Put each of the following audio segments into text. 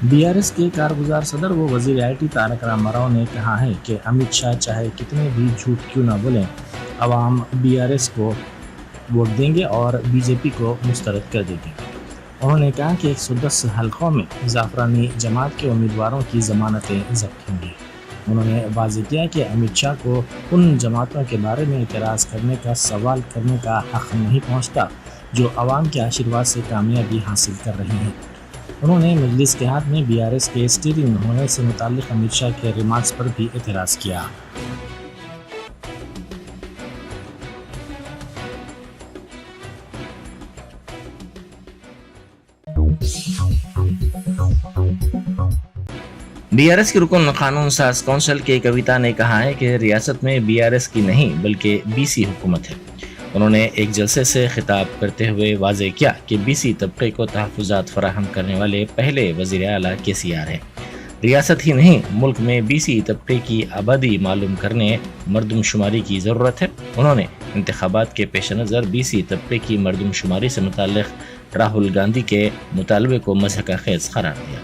BRS के कारगुजार सदर व वजीर IT तारक रामाराव ने कहा है कि अमित शाह चाहे कितने भी झूठ क्यों न बोलें, अवाम बीआरएस को वोट देंगे और बीजेपी को मुस्तरद कर देंगे। उन्होंने कहा कि 110 हलकों में जाफरानी जमात के उम्मीदवारों की जमानतें जब्त होंगी। उन्होंने वाज़ेह किया कि अमित शाह को उन जमातों के बारे में इतराज़ करने का सवाल करने का हक़ नहीं पहुँचता जो अवाम के आशीर्वाद से कामयाबी हासिल कर रही हैं। उन्होंने मजलिस के हाथ में बीआरएस के स्टीयरिंग होने से मुताल्लिक़ अमित शाह के रिमार्क्स पर भी एतराज़ किया। बीआरएस की रुकन कानून साज कौंसिल के कविता ने कहा है कि रियासत में बीआरएस की नहीं बल्कि बीसी हुकूमत है। उन्होंने एक जलसे से खिताब करते हुए वाज़ेह किया कि बीसी तबके को तहफ़्फ़ुज़ात फराहम करने वाले पहले वज़ीर आला KCR हैं। रियासत ही नहीं मुल्क में बीसी तबके की आबादी मालूम करने मरदमशुमारी की ज़रूरत है। उन्होंने इंतखाबात के पेश नज़र बीसी तबके की मरदमशुमारी से मुताल्लिक़ राहुल गांधी के मुतालबे को मज़हक़ खेज़ करार दिया।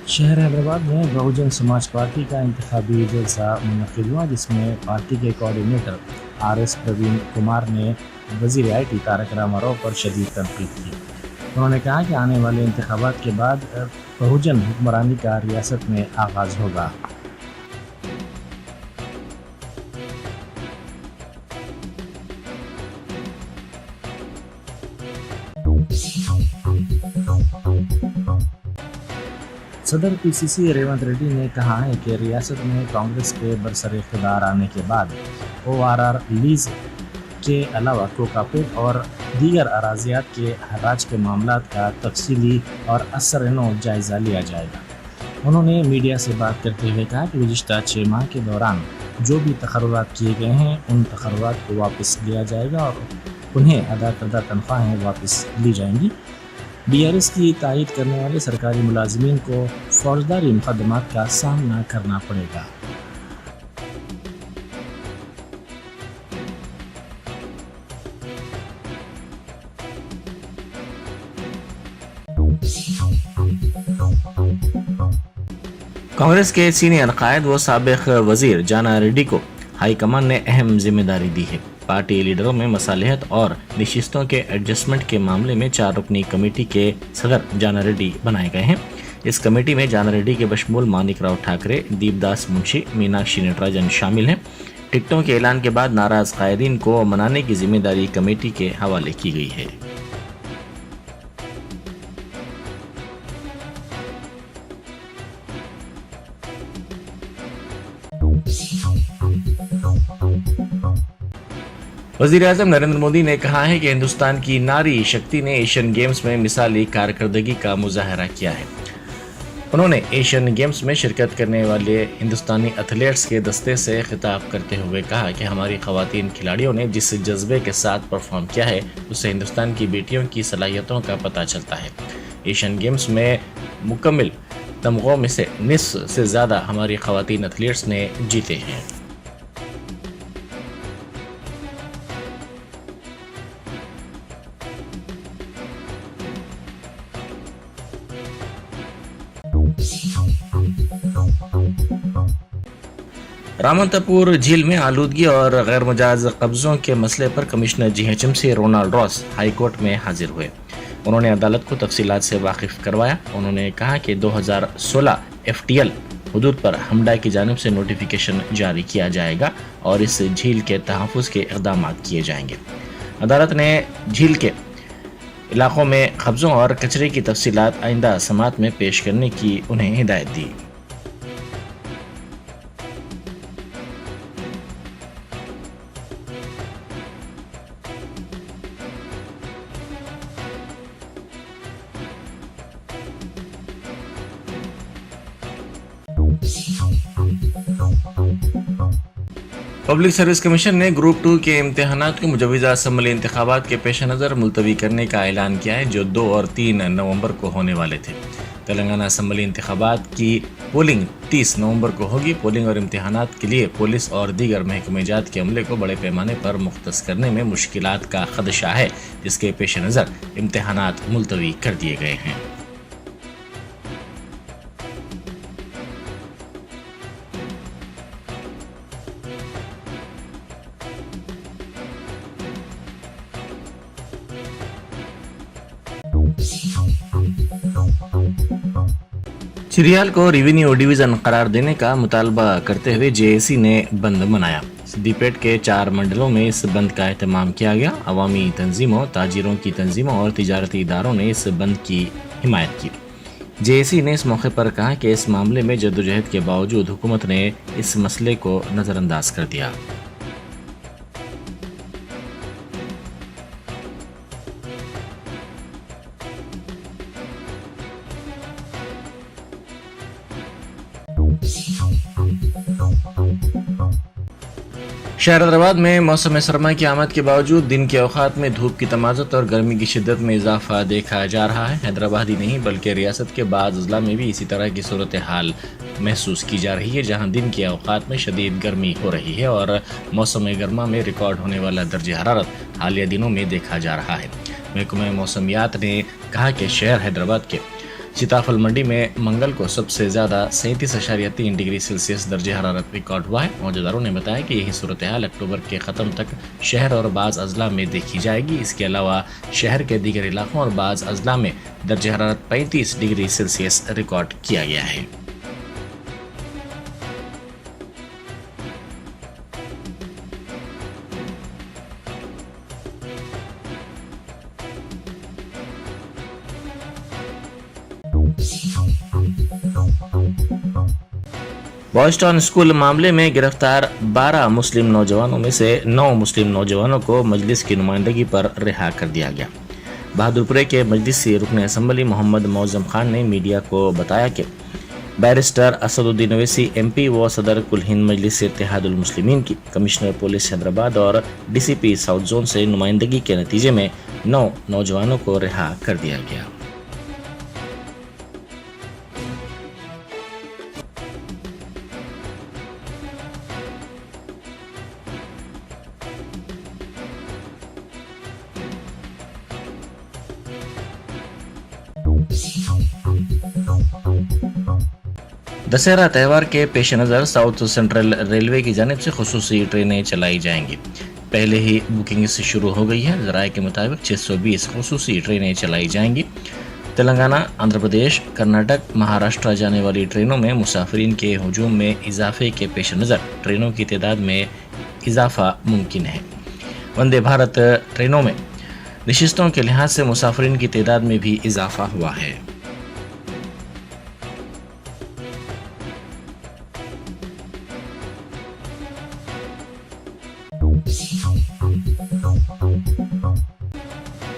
शहर हैदराबाद में बहुजन समाज पार्टी का इंतखाबी जलसा मुनक़िद हुआ, जिसमें पार्टी के कोऑर्डिनेटर RS प्रवीण कुमार ने वज़ीर IT तारक रामाराव पर शदीद तनक़ीद की। उन्होंने कहा कि आने वाले इंतखाबात के बाद बहुजन हुक्मरानी का रियासत में आगाज़ होगा। सदर PCC रेवंत रेड्डी ने कहा है कि रियासत में कांग्रेस के बरसर इक़्तिदार आने के बाद ORR लीज के अलावा कोकापेट और दीगर अराज़ियात के हराज के मामलात का तफसीली और असर-ए-नौ जायज़ा लिया जाएगा। उन्होंने मीडिया से बात करते हुए कहा कि गुज़िश्ता 6 माह के दौरान जो भी तक़र्रुरात किए गए हैं उन तक़र्रुरात को वापस लिया जाएगा और उन्हें अदा करदा तनख्वाहें वापस ली जाएंगी। बीआरएस की तायीद करने वाले सरकारी मुलाजिमीन को फौजदारी मुक़दमात का सामना करना पड़ेगा। कांग्रेस के सीनियर कायद व साबिक़ वज़ीर जाना रेड्डी को हाईकमान ने अहम जिम्मेदारी दी है। पार्टी लीडरों में मसालिहत और नशिस्तों के एडजस्टमेंट के मामले में 4 रुकनी कमेटी के सदर जाना रेड्डी बनाए गए हैं। इस कमेटी में जाना रेड्डी के बशमूल मानिक राव ठाकरे, दीपदास मुंशी, मीनाक्षी नटराजन शामिल हैं। टिकटों के ऐलान के बाद नाराज कायदीन को मनाने की जिम्मेदारी कमेटी के हवाले की गई है। वज़ीर-ए-आज़म नरेंद्र मोदी ने कहा है कि हिंदुस्तान की नारी शक्ति ने एशियन गेम्स में मिसाली कारकर्दगी का मुजाहरा किया है। उन्होंने एशियन गेम्स में शिरकत करने वाले हिंदुस्तानी एथलीट्स के दस्ते से खिताब करते हुए कहा कि हमारी ख़वातीन खिलाड़ियों ने जिस जज्बे के साथ परफॉर्म किया है उससे हिंदुस्तान की बेटियों की सलाहियतों का पता चलता है। एशियन गेम्स में मुकम्मल तमगों में से निस्फ से ज़्यादा हमारी ख़वातीन एथलीट्स ने जीते हैं। रामनतपुर झील में आलूदगी और गैर मुजाज कब्जों के मसले पर commissioner GHMC Ronald Ross high court में हाजिर हुए। उन्होंने अदालत को तफसीलात से वाकिफ करवाया। उन्होंने कहा कि 2016 FTL हुदूद पर हमडा की जानिब से नोटिफिकेशन जारी किया जाएगा और इस झील के तहफ़्फ़ुज़ के इक़दाम किए जाएंगे। अदालत ने झील के इलाकों में कब्जों और कचरे की तफसीलात आइंदा समात में पेश करने की उन्हें हिदायत दी। पब्लिक सर्विस कमीशन ने ग्रुप 2 के इम्तिहानात को मुजवज़ा असम्बली इंतखाबात के पेश नज़र मुलतवी करने का ऐलान किया है, जो 2 और 3 नवंबर को होने वाले थे। تلنگانہ اسمبلی انتخابات کی پولنگ 30 نومبر کو ہوگی۔ پولنگ اور امتحانات کے لیے پولیس اور دیگر محکمہ جات کے عملے کو بڑے پیمانے پر مختص کرنے میں مشکلات کا خدشہ ہے، جس کے پیش نظر امتحانات ملتوی کر دیے گئے ہیں۔ چریال کو ریونیو ڈویژن قرار دینے کا مطالبہ کرتے ہوئے جے اے سی نے بند منایا۔ سدی پیٹ کے 4 منڈلوں میں اس بند کا اہتمام کیا گیا۔ عوامی تنظیموں، تاجروں کی تنظیموں اور تجارتی اداروں نے اس بند کی حمایت کی۔ جے اے سی نے اس موقع پر کہا کہ اس معاملے میں جدوجہد کے باوجود حکومت نے اس مسئلے کو نظر انداز کر دیا۔ شہر حیدرآباد میں موسم سرما کی آمد کے باوجود دن کے اوقات میں دھوپ کی تمازت اور گرمی کی شدت میں اضافہ دیکھا جا رہا ہے۔ حیدرآباد ہی نہیں بلکہ ریاست کے بعض اضلاع میں بھی اسی طرح کی صورتحال محسوس کی جا رہی ہے، جہاں دن کے اوقات میں شدید گرمی ہو رہی ہے اور موسم گرما میں ریکارڈ ہونے والا درجہ حرارت حالیہ دنوں میں دیکھا جا رہا ہے۔ محکمہ موسمیات نے کہا کہ شہر حیدرآباد کے سیتافل منڈی میں منگل کو سب سے زیادہ 37.3 ڈگری سیلسیس درجہ حرارت ریکارڈ ہوا ہے۔ موجوداروں نے بتایا کہ یہی صورتحال اکتوبر کے ختم تک شہر اور بعض اضلاع میں دیکھی جائے گی۔ اس کے علاوہ شہر کے دیگر علاقوں اور بعض اضلاع میں درجہ حرارت 35 ڈگری سیلسیس ریکارڈ کیا گیا ہے۔ بوائز ٹاؤن اسکول معاملے میں گرفتار 12 مسلم نوجوانوں میں سے 9 مسلم نوجوانوں کو مجلس کی نمائندگی پر رہا کر دیا گیا۔ بہادرپورے کے مجلسی رکن اسمبلی محمد معظم خان نے میڈیا کو بتایا کہ بیرسٹر اسد الدین اویسی ایم پی و صدر کل ہند مجلس اتحاد المسلمین کی کمشنر پولیس حیدرآباد اور ڈی سی پی ساؤتھ زون سے نمائندگی کے نتیجے میں 9 نوجوانوں کو رہا کر دیا گیا۔ دسہرہ تہوار کے پیش نظر ساؤتھ سینٹرل ریلوے کی جانب سے خصوصی ٹرینیں چلائی جائیں گی۔ پہلے ہی بکنگ شروع ہو گئی ہے۔ ذرائع کے مطابق 620 خصوصی ٹرینیں چلائی جائیں گی۔ تلنگانہ، آندھرا پردیش، کرناٹک، مہاراشٹرا جانے والی ٹرینوں میں مسافرین کے ہجوم میں اضافے کے پیش نظر ٹرینوں کی تعداد میں اضافہ ممکن ہے۔ وندے بھارت ٹرینوں میں نشستوں کے لحاظ سے مسافرین کی تعداد میں بھی اضافہ ہوا ہے۔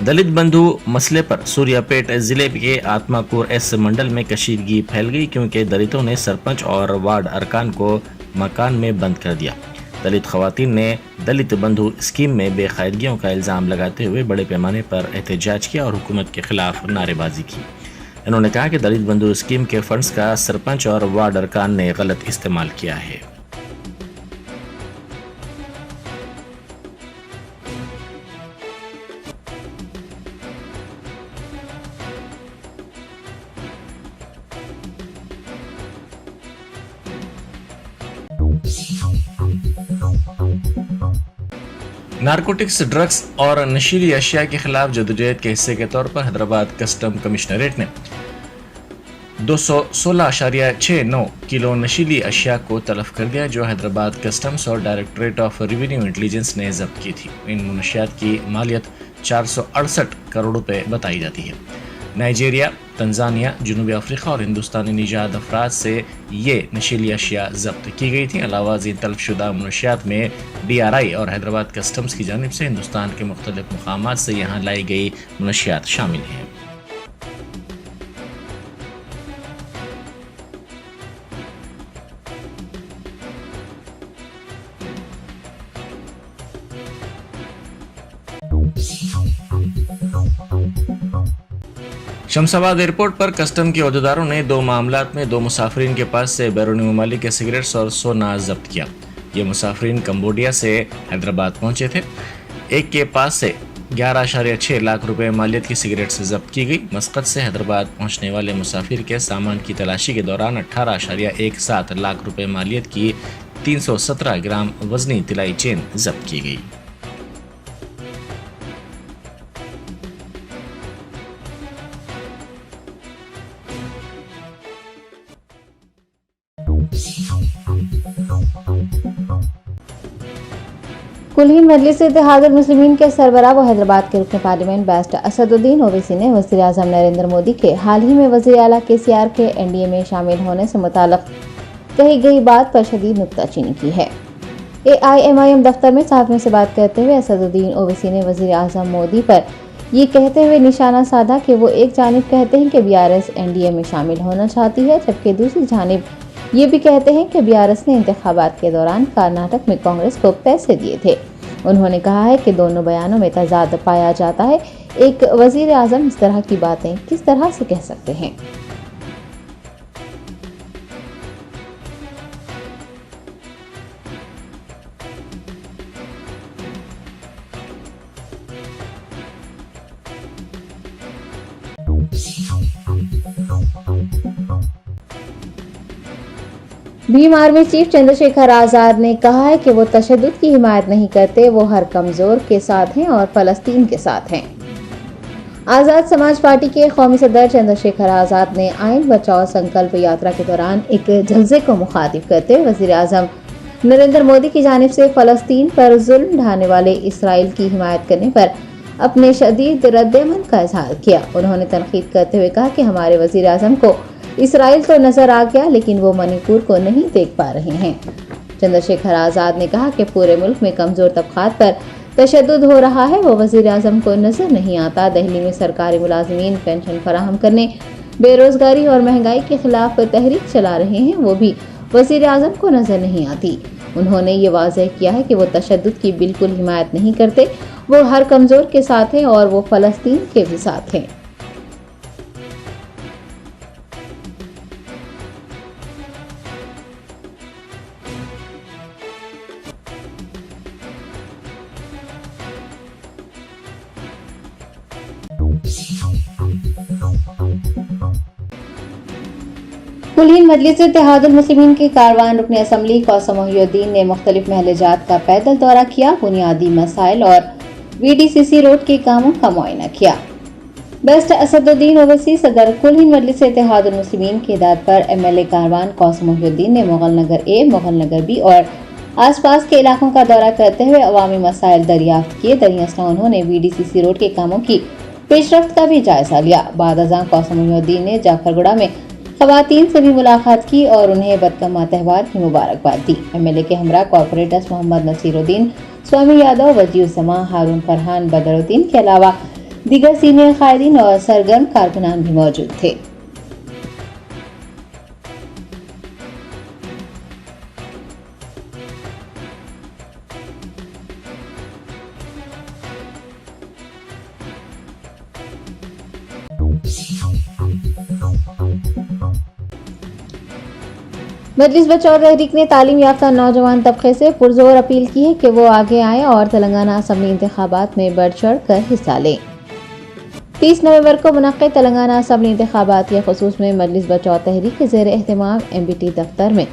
دلت بندھو مسئلے پر سوریا پیٹ ضلع کے آتما کور ایس منڈل میں کشیدگی پھیل گئی، کیونکہ دلتوں نے سرپنچ اور وارڈ ارکان کو مکان میں بند کر دیا۔ دلت خواتین نے دلت بندھو اسکیم میں بے قاعدگیوں کا الزام لگاتے ہوئے بڑے پیمانے پر احتجاج کیا اور حکومت کے خلاف نعرے بازی کی۔ انہوں نے کہا کہ دلت بندھو اسکیم کے فنڈز کا سرپنچ اور وارڈ ارکان نے غلط استعمال کیا ہے۔ نارکوٹکس، ڈرگس اور نشیلی اشیاء کے خلاف جدوجہد کے حصے کے طور پر حیدرآباد کسٹم کمشنریٹ نے 216.69 کلو نشیلی اشیاء کو تلف کر دیا، جو حیدرآباد کسٹمز اور ڈائریکٹوریٹ آف ریونیو انٹیلیجنس نے ضبط کی تھی۔ ان منشیات کی مالیت 468 کروڑ روپے بتائی جاتی ہے۔ نائجیریا، تنزانیہ، جنوبی افریقہ اور ہندوستانی نژاد افراد سے یہ نشیلی اشیاء ضبط کی گئی تھیں۔ علاوہ ازیں تلف شدہ منشیات میں ڈی آر آئی اور حیدرآباد کسٹمز کی جانب سے ہندوستان کے مختلف مقامات سے یہاں لائی گئی منشیات شامل ہیں۔ शमशाबाद एयरपोर्ट पर कस्टम के अहदेदारों ने 2 मामलात में 2 मुसाफिरीन के पास से बैरूनी ममालिक के सिगरेट्स और सोना जब्त किया। ये मुसाफिरीन कम्बोडिया से हैदराबाद पहुंचे थे। एक के पास से 11.6 लाख रुपए मालियत की सिगरेट्स जब्त की गई। मस्कत से हैदराबाद पहुंचने वाले मुसाफिर के सामान की तलाशी के दौरान 18.17 लाख रुपए मालियत की 317 ग्राम वजनी तिलाई चेन जब्त की गई। कुलीन मजलिस इत्तेहादुल मुस्लिमीन के सरबराह व हैदराबाद के रुकन पार्लियामेंट बैरिस्टर असदुद्दीन ओवैसी ने वज़ीर आज़म नरेंद्र मोदी के हाल ही में वज़ीर आला KCR के NDA में शामिल होने से मुताल्लिक़ कही गई बात पर शदीद नुक्ताचीनी की है। AIMIM दफ्तर में साहब से बात करते हुए असदुद्दीन ओवैसी ने वज़ीर आज़म मोदी पर ये कहते हुए निशाना साधा कि वो एक जानिब कहते हैं कि BRS NDA में शामिल होना चाहती है, जबकि दूसरी जानिब ये भी कहते हैं कि BRS ने इंतखाबात के दौरान कर्नाटक में कांग्रेस को पैसे दिए थे। उन्होंने कहा है कि दोनों बयानों में तजाद पाया जाता है। एक वजीर आज़म इस तरह की बातें किस तरह से कह सकते हैं? भीम आर्मी चीफ चंद्रशेखर आजाद ने कहा है कि वो तशद्दुद की हिमायत नहीं करते, वो हर कमजोर के साथ हैं और फलस्तीन के साथ हैं। आजाद समाज पार्टी के कौमी सदर चंद्रशेखर आजाद ने आइन बचाओ संकल्प यात्रा के दौरान एक जलसे को मुखातिब करते हुए वज़ीर आज़म नरेंद्र मोदी की जानिब से फलस्तीन पर जुल्म ढाने वाले इसराइल की हिमायत करने पर अपने शदीद रद्द-ए-अमल का इजहार किया। उन्होंने तनकीद करते हुए कहा कि हमारे वज़ीर आज़म को इसराइल तो नजर आ गया, लेकिन वो मणिपुर को नहीं देख पा रहे हैं। चंद्रशेखर आजाद ने कहा कि पूरे मुल्क में कमजोर तबकात पर तशद्दुद हो रहा है, वो वजीर आजम को नजर नहीं आता। दिल्ली में सरकारी मुलाजिमीन पेंशन फराहम करने, बेरोजगारी और महंगाई के खिलाफ तहरीक चला रहे हैं, वो भी वजीर आजम को नजर नहीं आती। उन्होंने ये वाज़ेह किया है कि वो तशद्दुद की बिल्कुल हिमायत नहीं करते, वो हर कमजोर के साथ हैं और वो फलस्तीन के भी साथ हैं। कुलीन मजलिस इत्तेहादुल मुस्लिमीन के कारवान रुकन असम्बली कौसम मोहिउद्दीन ने मुख्तलिफ महलजात का पैदल दौरा किया, बुनियादी मसाइल और VDCC रोड के कामों का मुआयना किया। बैरिस्टर असदुद्दीन ओवैसी सदर कुलीन मजलिस इत्तेहादुल मुस्लिमीन के दाद पर MLA कारवान कौसम मोहिउद्दीन ने मुगल नगर A, मुगल नगर B और आसपास के इलाकों का दौरा करते हुए अवामी मसाइल दरियाफ्त किए। दरियास्ता उन्होंने VDCC रोड के कामों की पेशरफ्त का भी जायजा लिया। बाद अज़ां कौसम मोहिउद्दीन ने जाफरगुड़ा में खवातीन से भी मुलाकात की और उन्हें बदकमा त्यौहार की मुबारकबाद दी। MLA के हमरा कॉर्पोरेटर्स मोहम्मद नसीरुद्दीन, स्वामी यादव, वजीउज़्ज़मा, हारून फरहान, बदरुद्दीन के अलावा दीगर सीनियर कायदीन और सरगर्म कारकुनान भी मौजूद थे। मजलिस बचाओ तहरीक ने तालीम याफ्ता नौजवान तबके से पुरजोर अपील की है कि वो आगे आए और तेलंगाना असम्बली इंतखाबात में बढ़ चढ़ कर हिस्सा लें। 30 नवंबर को मुनक्किद तेलंगाना असम्बली इंतखाबात के खुसूस में मजलिस बचाओ तहरीक के ज़ेर एहतमाम MBT दफ्तर में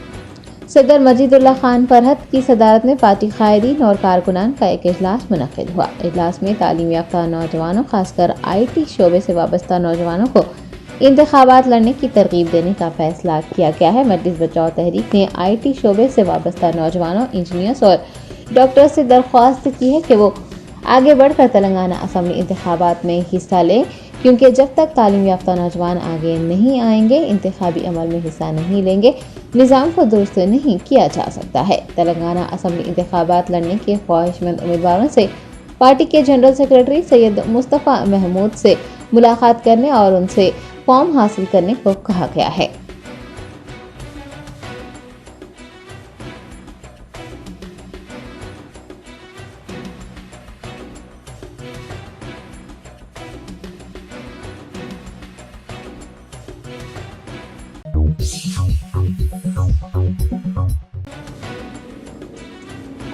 सदर मजीदुल्लाह खान फरहत की सदारत में पार्टी कायदीन और कारकुनान का एक इजलास मुनक्किद हुआ। इजलास में तालीम याफ्ता नौजवानों, खासकर IT शोबे से वाबस्ता नौजवानों को इंतखाबात लड़ने की तरगीब देने का फैसला किया गया है। मजलिस बचाओ तहरीक ने IT शोबे से वाबस्ता नौजवानों, इंजीनियर्स और डॉक्टर से दरख्वास्त की है कि वो आगे बढ़कर तेलंगाना असम्बली इंतखाबात में हिस्सा लें, क्योंकि जब तक तालीम याफ्ता नौजवान आगे नहीं आएंगे, इंतखाबी अमल में हिस्सा नहीं लेंगे, निज़ाम को दुरुस्त नहीं किया जा सकता है। तेलंगाना असम्बली इंतखाबात लड़ने के ख्वाहिशमंद उम्मीदवारों से पार्टी के जनरल सेक्रेटरी सैयद मुस्तफ़ा महमूद से मुलाकात करने और उनसे फॉर्म हासिल करने को कहा गया है।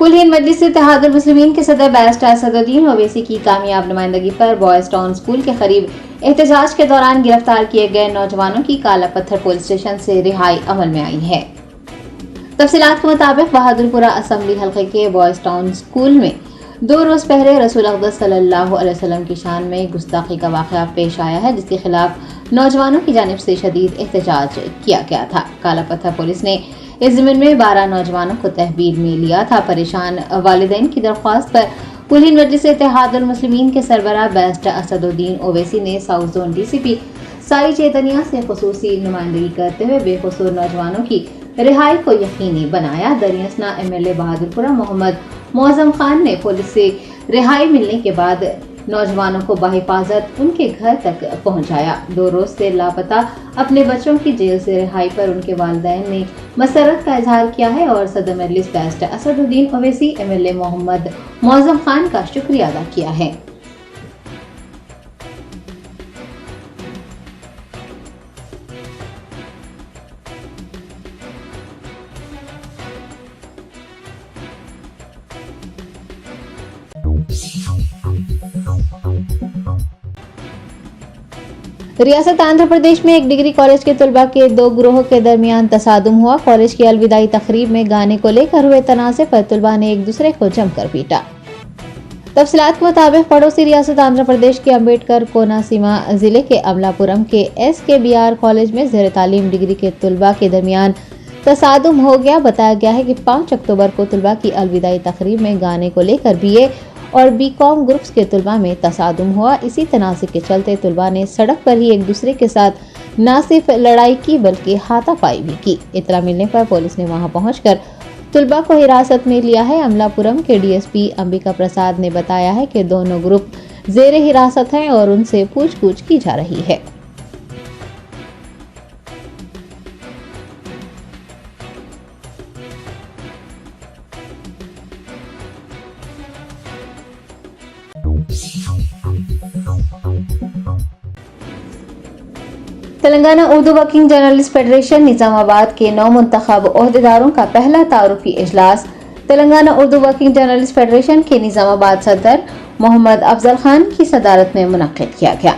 कुल हिंद मजलिस इत्तेहाद उल मुस्लिमीन के सदर बैरिस्टर असदुद्दीन ओवैसी की कामयाब नुमाइंदगी पर बॉयज टाउन स्कूल के करीब एहतजाज के दौरान गिरफ्तार किए गए नौजवानों की काला पत्थर पुलिस स्टेशन से रिहाई अमल में आई है। तफसीलात के मुताबिक बहादुरपुरा असेंबली हल्के के बॉयज टाउन स्कूल में 2 रोज पहले रसूल अक़दस सल्लल्लाहु अलैहि वसल्लम की शान में गुस्ताखी का वाक़या पेश आया है, जिसके खिलाफ नौजवानों की जानिब से शदीद एहतजाज किया गया था। काला पत्थर पुलिस ने इस ज़मीन में 12 नौजवानों को तहवील में लिया था। परेशान वालिदैन की दरख्वास्त पर कुल हिंद मजलिस इत्तेहाद उल मुस्लिमीन के सरबराह बैरिस्टर असदुद्दीन ओवैसी ने साउथ जोन डीसीपी साई चेतनिया से खुसूसी नुमाइंदगी करते हुए बेकसूर नौजवानों की रिहाई को यकीनी बनाया। दरियासना MLA बहादुरपुरा मोहम्मद मौज़म खान ने पुलिस से रिहाई मिलने के बाद नौजवानों को बाहिफाजत उनके घर तक पहुंचाया। 2 रोज से लापता अपने बच्चों की जेल से रिहाई पर उनके वालिदैन ने मसरत का इजहार किया है और सदर मजलिस बैरिस्टर असदुद्दीन ओवैसी MLA मोहम्मद मौज़म खान का शुक्रिया अदा किया है। रियासत आंध्र प्रदेश में एक डिग्री कॉलेज के तलबा के 2 ग्रोहों के दरमियान तसादुम हुआ। कॉलेज की अलविदाई तकरीब में गाने को लेकर हुए तनाज़े पर तलबा ने एक दूसरे को जमकर पीटा। तफसीलात के मुताबिक पड़ोसी रियासत आंध्र प्रदेश के अम्बेडकर कोनासीमा जिले के अमलापुरम के SKBR कॉलेज में ज़ेर तालीम डिग्री के तलबा के दरमियान तसादुम हो गया। बताया गया है कि 5 अक्टूबर को तलबा की अलविदाई तकरीब में गाने को लेकर BA और BCom ग्रुप्स के तलबा में तसादुम हुआ। इसी तनाज़े के चलते तलबा ने सड़क पर ही एक दूसरे के साथ न सिर्फ लड़ाई की बल्कि हाथापाई भी की। इतला मिलने पर पुलिस ने वहां पहुंचकर तलबा को हिरासत में लिया है। अमलापुरम के DSP अंबिका प्रसाद ने बताया है कि दोनों ग्रुप जेर हिरासत हैं और उनसे पूछताछ की जा रही है। Telangana Urdu working journalist federation Nizamabad के 9 मुंतखब ओहदेदारों का पहला तारुफी इजलास Telangana Urdu working journalist federation के निजामाबाद सदर मोहम्मद अफजल खान की सदारत में मुनक्किद किया गया।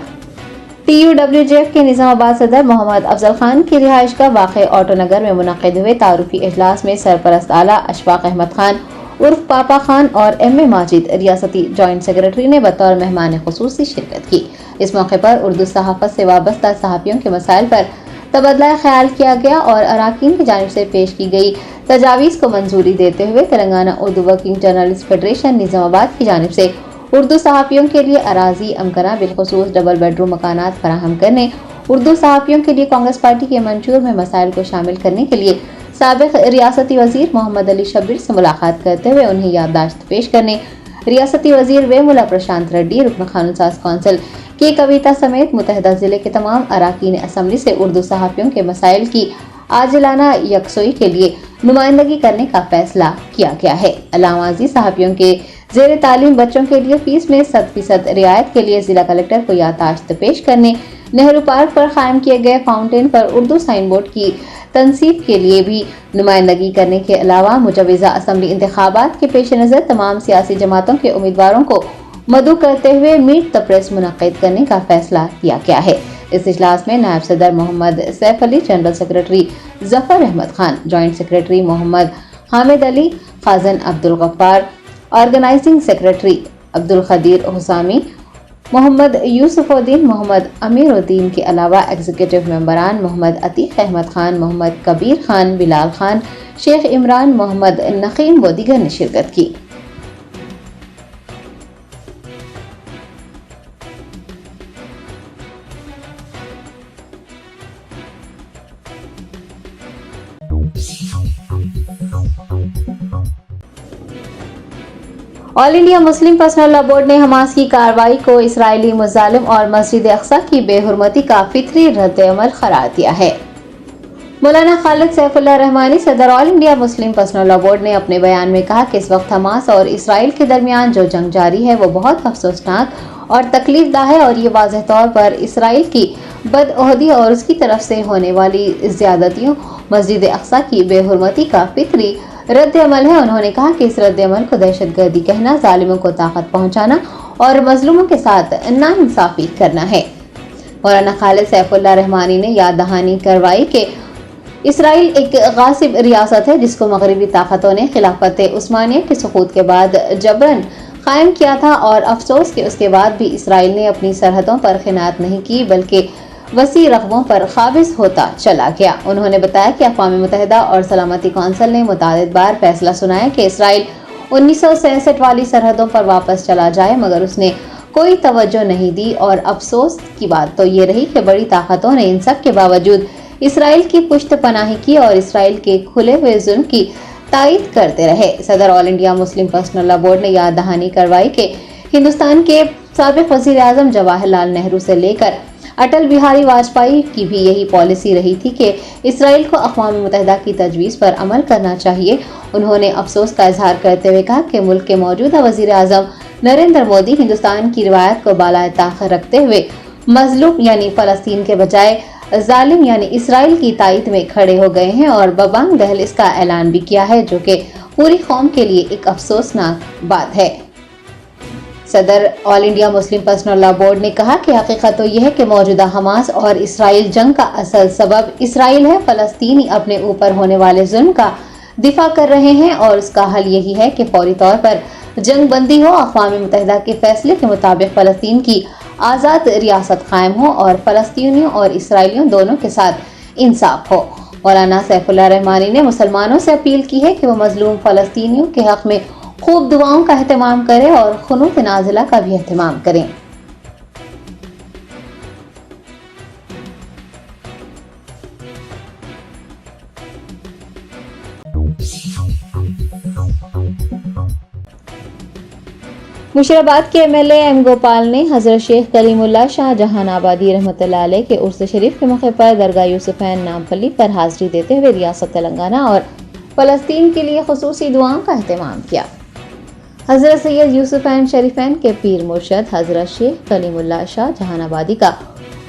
TUWJF के निजामाबाद सदर मोहम्मद अफजल खान की रिहाइश का वाक़े ऑटो नगर में मुनक्किद हुए तारुफी इजलास में सरपरस्त आला अशफाक अहमद खान उर्फ पापा खान और MA माजिद रियासती जॉइंट सेक्रेटरी ने बतौर मेहमान खुसूसी शिरकत की। इस मौके पर उर्दू सहाफ़त से वाबस्ता सहाफ़ियों के मसाइल पर तबदला ख्याल किया गया और अराकीन की जानिब से पेश की गई तजावीज़ को मंजूरी देते हुए Telangana Urdu working journalist federation Nizamabad की जानिब से उर्दू सहाफ़ियों के लिए अराजी अमकना बिलखुसूस डबल बेडरूम मकानात फराहम करने, उर्दू सहाफ़ियों के लिए कांग्रेस पार्टी के मंशूर में मसाइल को शामिल करने के लिए साबिक़ रियासती वज़ीर मोहम्मद अली शब्बीर से मुलाकात करते हुए उन्हें याददाश्त पेश करने, रियासती वज़ीर वेमुला प्रशांत रेड्डी, रुकन कानून साज कौंसिल के कविता समेत मुतहदा ज़िले के तमाम अराकीन असम्बली से उर्दू सहाफ़ियों के मसाइल की आजिलाना यकसोई के लिए नुमाइंदगी करने का फैसला किया गया है। अलावाजी सहाफ़ियों के ज़ेर तालीम बच्चों के लिए फीस में 100% रियायत के लिए जिला कलेक्टर को याददाश्त पेश करने, नेहरू पार्क पर कायम किए गए फाउंटेन पर उर्दू साइन बोर्ड की तनसीब के लिए भी नुमाइंदगी करने के अलावा मुजवज़ा असम्बली इंतखाबात के पेश नज़र तमाम सियासी जमातों के उम्मीदवारों को मदऊ करते हुए मीट द प्रेस मुनक्किद करने का फैसला किया गया है। इस इजलास में नायब सदर Mohammed Saif Ali, general secretary Zafar Ahmed Khan, joint secretary Mohammed Hamid Ali, खाजन अब्दुल गफ्फार, ऑर्गेनाइजिंग सेक्रेटरी अब्दुल खदीर हुसामी, मोहम्मद यूसुफुद्दीन, मोहम्मद अमीरुद्दीन के अलावा एग्जीक्यूटिव मेंबरान मोहम्मद अतीक अहमद खान, मोहम्मद कबीर खान, बिलाल खान, शेख इमरान, मोहम्मद नकीम व दीगर ने शिरकत की। All India Muslim personal law board ने हमास की कार्रवाई को इसराइली मुजालिम और मस्जिद अक्सा की बेहुरमती का फितरी रद्द-ए-अमल करार दिया है। मौलाना खालिद सैफुल्लाह रहमानी, सदर all India Muslim personal law board ने अपने बयान में कहा कि इस वक्त हमास और इसराइल के दरमियान जो जंग जारी है वो बहुत अफसोसनाक और तकलीफदा है और ये वाज़ेह तौर पर इसराइल की बदअहदी और उसकी तरफ से होने वाली ज़्यादतियों, मस्जिद अक्सा की बेहुरमती का फितरी रद्द अमल है। उन्होंने कहा कि इस रद्द अमल को दहशतगर्दी कहना, जालिमों को ताकत पहुंचाना और मजलूमों के साथ नाइंसाफी करना है। मौलाना खालिद सैफुल्लाह रहमानी ने याद दहानी करवाई कि इसराइल एक गासिब रियासत है जिसको मगरबी ताकतों ने खिलाफत उस्मानिया के सुकूत के बाद जबरन कायम किया था और अफसोस कि उसके बाद भी इसराइल ने अपनी सरहदों पर खियानत नहीं की बल्कि वसी रकबों पर काबिज होता चला गया। उन्होंने बताया कि अक़वाम मुत्तहिदा और सलामती कौंसिल ने मुतादिद बार फैसला सुनाया कि इसराइल 1967 वाली सरहदों पर वापस चला जाए, मगर उसने कोई तवज्जो नहीं दी और अफसोस की बात तो ये रही कि बड़ी ताकतों ने इन सब के बावजूद इसराइल की पुश्त पनाही की और इसराइल के खुले हुए जुल्म की तायद करते रहे। सदर all India Muslim personal law board ने याद दहानी करवाई कि हिंदुस्तान के साबिक वज़ीर आज़म जवाहरलाल नेहरू से लेकर अटल बिहारी वाजपेयी की भी यही पॉलिसी रही थी कि इसराइल को अक़वाम मुत्तहिदा की तजवीज़ पर अमल करना चाहिए। उन्होंने अफसोस का इजहार करते हुए कहा कि मुल्क के मौजूदा वज़ीर आज़म नरेंद्र मोदी हिंदुस्तान की रिवायत को बालाए ताख़त रखते हुए मजलूम यानी फ़लस्तीन के बजाय जालिम यानी इसराइल की तायद में खड़े हो गए हैं और बबांग दहलीज़ का ऐलान भी किया है, जो कि पूरी कौम के लिए एक अफसोसनाक बात है। सदर all India Muslim personal law board ने कहा कि हकीकत तो यह है कि मौजूदा हमास और इसराइल जंग का असल सबब इसराइल है। फ़लस्तीनी अपने ऊपर होने वाले जुल्म का दिफा कर रहे हैं और उसका हल यही है कि फौरी तौर पर जंग बंदी हो, अक़वाम मुत्तहिदा के फैसले के मुताबिक फ़लस्तीन की आज़ाद रियासत कायम हो और फ़लस्तीनियों और इसराइलियों दोनों के साथ इंसाफ हो। मौलाना सैफुल्लाह रहमानी ने मुसलमानों से अपील की है कि वो मजलूम फ़लस्तीनियों के हक़ में खूब दुआओं का एहतमाम करें और खुनूत नाज़िला का भी एहतमाम करें। मुशीराबाद के एमएलए एम गोपाल ने हजरत शेख कलीमुल्लाह शाह जहान आबादी रहमतुल्लाह अलैह के उर्स शरीफ के मौके पर दरगाह यूसुफैन नामपल्ली पर हाजिरी देते हुए रियासत तेलंगाना और फ़लस्तीन के लिए खुसूसी दुआओं का एहतमाम किया। हजरत सैयद यूसुफैन शरीफैन के पीर मुर्शद हजरत शेख कलीमुल्लाह शाह जहान आबादी का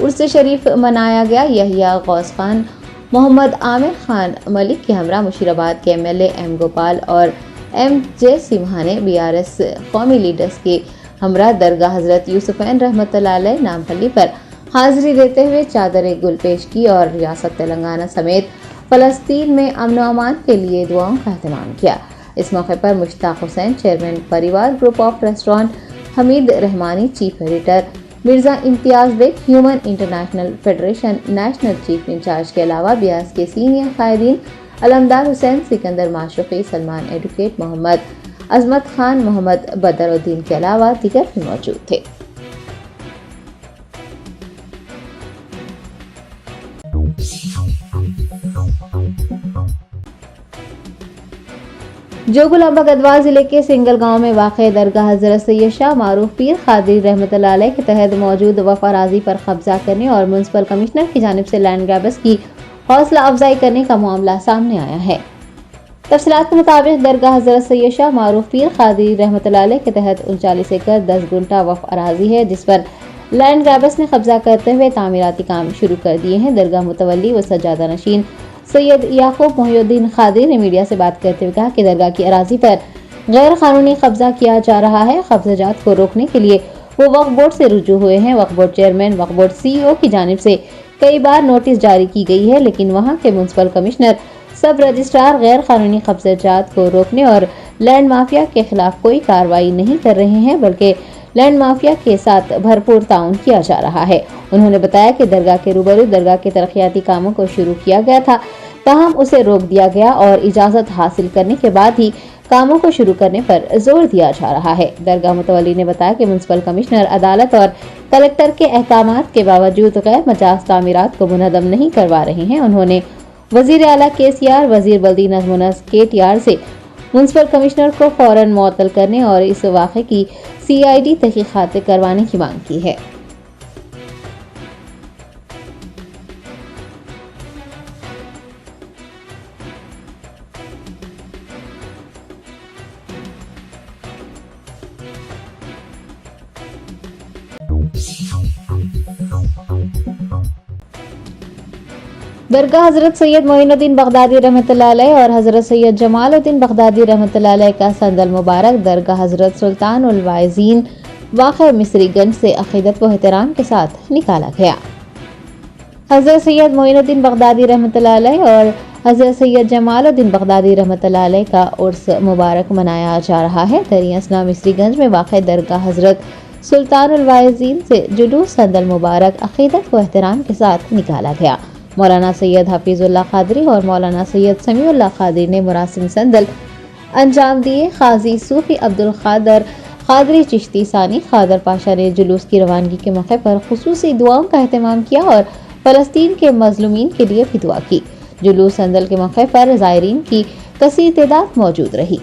उर्स शरीफ मनाया गया। यहिया गौस खान, मोहम्मद आमिर खान मलिक के हमरा मुशीराबाद के एमएलए एम गोपाल और एम.जे. सिम्हा ने बीआरएस कौमी लीडर्स के हमरा दरगाह हजरत यूसुफैन रहमतुल्लाह अलैह नामपल्ली पर हाजिरी देते हुए चादर गुल पेश की और रियासत तेलंगाना समेत फ़लस्तीन में अमन व अमान के लिए दुआओं का एहतमाम किया। इस मौके पर Mushtaq Hussain chairman Parivar group of restaurant, Hameed Rahmani chief editor, Mirza Imtiaz Baig human international federation national chief in-charge के अलावा ब्यास के सीनियर कायदीन अलमदार हुसैन, सिकंदर माशरफी, सलमान एडवोकेट, मोहम्मद अजमत खान, मोहम्मद बदरुद्दीन के अलावा दीगर भी मौजूद थे। जोगुलांबा गढ़वाल जिले के सिंगल गांव में वाक़ दरगाह हजरत सैयद शाह मारूफ पीर कादरी रहमतुल्लाह अलैह के तहत मौजूद वफ़ अराज़ी पर कब्जा करने और म्युनिसिपल कमिश्नर की जानिब से लैंड ग्रैबर्स की हौसला अफजाई करने का मामला सामने आया है। तफसीलात के मुताबिक दरगाह हजरत सैयद शाह मारूफ पीर कादरी रहमतुल्लाह अलैह के तहत 39 एकड़ 10 गुंठा वफ़ अराज़ी है, जिस पर लैंड ग्रैबर्स ने कब्जा करते हुए तामीराती काम शुरू कर दिए हैं। दरगाह मुतवल्ली व सज्जादा नशीन सैयद याकूब मोहिउद्दीन कादरी ने मीडिया से बात करते हुए कहा कि दरगाह की अराज़ी पर गैर कानूनी कब्जा किया जा रहा है। कब्जात को रोकने के लिए वो वक्फ बोर्ड से रुजू हुए हैं। वक्फ बोर्ड चेयरमैन, वक्फ बोर्ड CEO की जानिब से कई बार नोटिस जारी की गई है, लेकिन वहां के म्युनिसिपल कमिश्नर, सब रजिस्ट्रार गैर कानूनी कब्जात को रोकने और लैंड माफिया के खिलाफ कोई कार्रवाई नहीं कर रहे हैं, बल्कि लैंड माफिया के साथ भरपूर ताउन किया जा रहा है। उन्होंने बताया कि दरगाह के रूबरू दरगाह के तरक्याती कामों को शुरू किया गया था, ताहम उसे रोक दिया गया और इजाजत हासिल करने के बाद ही कामों को शुरू करने पर जोर दिया जा रहा है। दरगाह मुतवल्ली ने बताया कि म्युनिसिपल कमिश्नर, अदालत और कलेक्टर के अहकामात के बावजूद गैर मजाज तामीरात को मुनहदम नहीं करवा रहे हैं। उन्होंने वजीर आला KCR, वजीर बल्दी नज़्म व नस्क KTR से म्युनिसिपल कमिश्नर को फौरन मुअत्तल करने और इस वाक़े की CID तहकीकात करवाने की मांग की है। दरगाह हजरत सैयद मोइनुद्दीन बगदादी रहमतुल्लाह अलैह और हजरत सैयद जमालुद्दीन बगदादी रहमतुल्लाह अलैह का संदल मुबारक दरगाह हजरत सुल्तानुल वाइज़ीन वाक़े मिस्रीगंज से अक़ीदत व एहतराम के साथ निकाला गया। हजरत सैयद मोइनुद्दीन बगदादी रहमतुल्लाह अलैह और हजरत सैयद जमालुद्दीन बगदादी रहमतुल्लाह अलैह का उर्स मुबारक मनाया जा रहा है। दरियासना मिस्रीगंज में वाक़ दरगाह हजरत सुल्तानुल वाइज़ीन से जुलूस संदल मुबारक अक़ीदत व एहतराम के साथ निकाला गया। मौलाना सैयद हफीजुल्लाह क़ादरी और मौलाना सैयद समीउल्लाह क़ादरी ने मुरासिम संदल अंजाम दिए। क़ाज़ी सूफ़ी अब्दुल क़ादर क़ादरी चिश्ती सानी क़ादर पाशा ने जुलूस की रवानगी के मौके पर ख़ुसूसी दुआओं का एहतमाम किया और फ़लस्तीन के मज़लूमीन के लिए भी दुआ की। जुलूस संदल के मौके पर ज़ायरीन की कसीर तादाद मौजूद रही।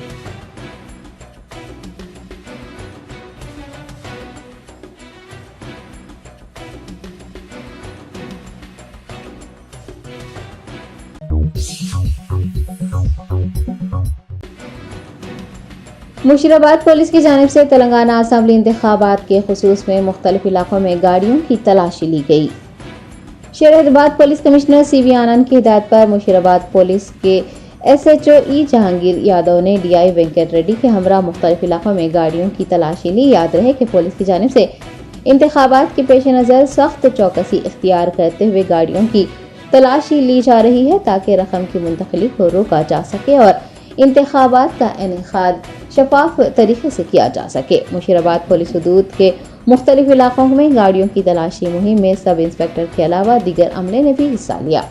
मुशीराबाद पुलिस की जानिब से तेलंगाना असम्बली इंतखाबात के खुसूस में मुख्तलिफ इलाकों में गाड़ियों की तलाशी ली गई। शहर हैदराबाद पुलिस कमिश्नर CV आनंद की हिदायत पर मुशीराबाद पुलिस के SHO E जहांगीर यादव ने DI वेंकट रेड्डी के हमरा मुख्तलिफ इलाकों में गाड़ियों की तलाशी ली। याद रहे कि पुलिस की जानिब से इंतखाबात के पेश नज़र सख्त चौकसी इख्तियार करते हुए गाड़ियों की तलाशी ली जा रही है ताकि रकम की मुंतकिली को रोका जा सके और इंतखाबात का इनेकाद शफाफ तरीके से किया जा सके। मुशीराबाद पुलिस हुदूद के मुख्तलिफ इलाकों में गाड़ियों की तलाशी मुहिम में सब इंस्पेक्टर के अलावा दीगर अमले ने भी हिस्सा लिया।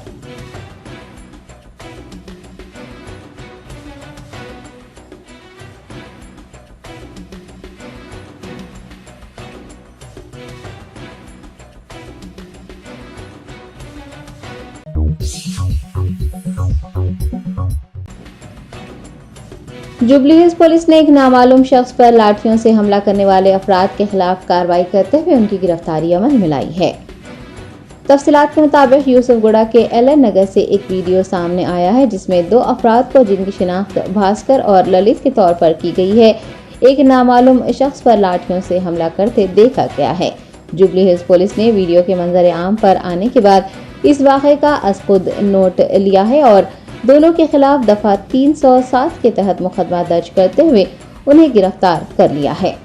जुबली हिल्स पुलिस ने एक नामालूम शख्स पर लाठियों से हमला करने वाले अफराद के खिलाफ कार्रवाई करते हुए उनकी गिरफ्तारी अमल में लाई है। तफसीलात के मुताबिक यूसुफगुड़ा के LN नगर से एक वीडियो सामने आया है जिसमें 2 अफराद को जिनकी शिनाख्त भास्कर और ललित के तौर पर की गई है एक नामालूम शख्स पर लाठियों से हमला करते देखा गया है। जुबली हिल्स पुलिस ने वीडियो के मंजर आम पर आने के बाद इस वाक़े का असखुद नोट लिया है और दोनों के खिलाफ दफा 307 के तहत मुकदमा दर्ज करते हुए उन्हें गिरफ्तार कर लिया है।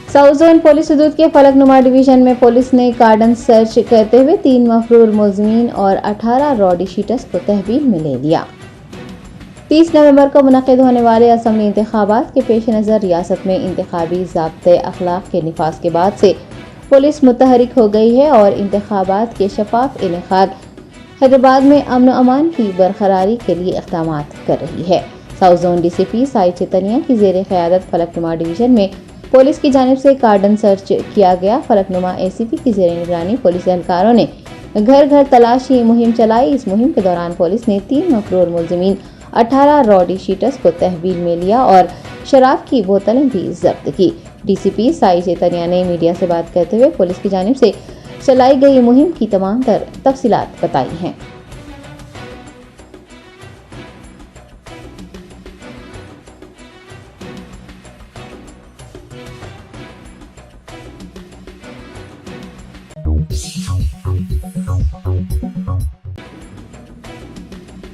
साउथ जोन पुलिस हुदूद के फलकनुमा डिवीजन में पुलिस ने कार्डन सर्च करते हुए 3 मफरूर मुलज़मीन और 18 रॉडी शीटर्स को तहवील में ले लिया। 30 नवंबर को मुनक़िद होने वाले असम्बली इंतखाबात के पेश नज़र रियासत में इंतखाबी ज़ाब्ते अखलाक के निफाज के बाद से पुलिस मुतहरिक हो गई है और इंतखाबात के शफाफ इनेकाद हैदराबाद में अमन व अमान की बरकरारी के लिए इक़दामात कर रही है। South zone DCP Sai Chaitanya की ज़ेर क़यादत फलकनुमा डिवीजन में पुलिस की जानिब से कार्डन सर्च किया गया। फलकनुमा ACP की ज़ेर निगरानी पुलिस एहलकारों ने घर घर तलाशी मुहिम चलाई। इस मुहिम के दौरान पुलिस ने 3 मफरूर मुलज़मीन 18 रॉडी शीटर्स को तहवील में लिया और शराब की बोतलें भी जब्त की। DCP साई चैतन्या ने मीडिया से बात करते हुए पुलिस की जानिब से चलाई गई मुहिम की तमाम तर तफसीलात बताई हैं।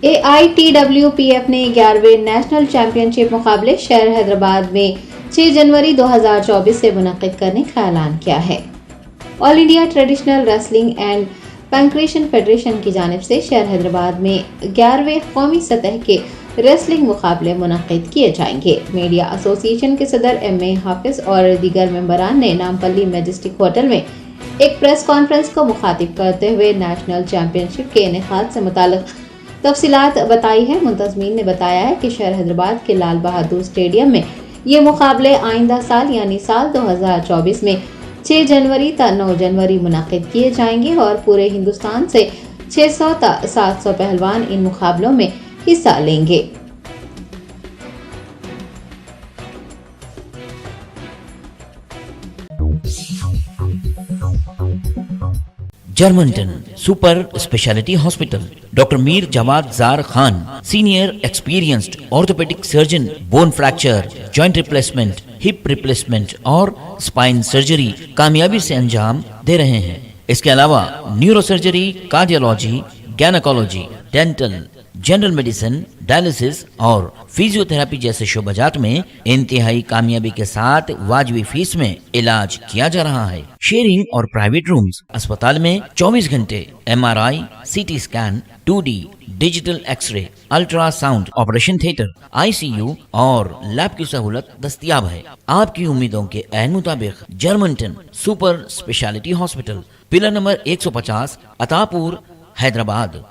AITWPF ने 11वें नेशनल चैंपियनशिप मुकाबले शहर हैदराबाद में 6 जनवरी 2024 से मुनक़िद करने का ऐलान किया है। All India traditional wrestling and pankration federation की जानिब से शहर हैदराबाद में 11वें कौमी सतह के रेसलिंग मुकाबले मुनक़िद किए जाएंगे। मीडिया एसोसिएशन के सदर MA हाफिज और दीगर मेंबरान ने नामपल्ली मैजेस्टिक होटल में एक प्रेस कॉन्फ्रेंस को मुखातिब करते हुए नेशनल चैंपियनशिप के इनेकाद से मुताल्लिक़ तफसीलात बताई है। मुंतज़मीन ने बताया है कि शहर हैदराबाद के लाल बहादुर स्टेडियम में ये मुकाबले आइंदा साल यानी साल 2024 में 6 जनवरी ता 9 जनवरी मुनक़िद किए जाएंगे और पूरे हिंदुस्तान से 600 ता 700 पहलवान इन मुकाबलों में हिस्सा लेंगे। Germanten super speciality hospital, doctor Mir Jawad Zar Khan, senior experienced orthopaedic surgeon, bone fracture, joint replacement, hip replacement और स्पाइन सर्जरी कामयाबी से अंजाम दे रहे हैं। इसके अलावा neuro surgery, cardiology, gynaecology, dental, general medicine, dialysis और फिजियोथेरेपी जैसे शोबाजात में इंतहाई कामयाबी के साथ वाजबी फीस में इलाज किया जा रहा है। शेयरिंग और प्राइवेट रूम्स, अस्पताल में 24 घंटे MRI, CT scan, 2D digital X-ray, ultrasound, operation theatre, ICU और लैब की सहूलत दस्तयाब है। आपकी उम्मीदों के ऐन मुताबिक Germanten super speciality hospital, pillar number 150, Attapur, Hyderabad.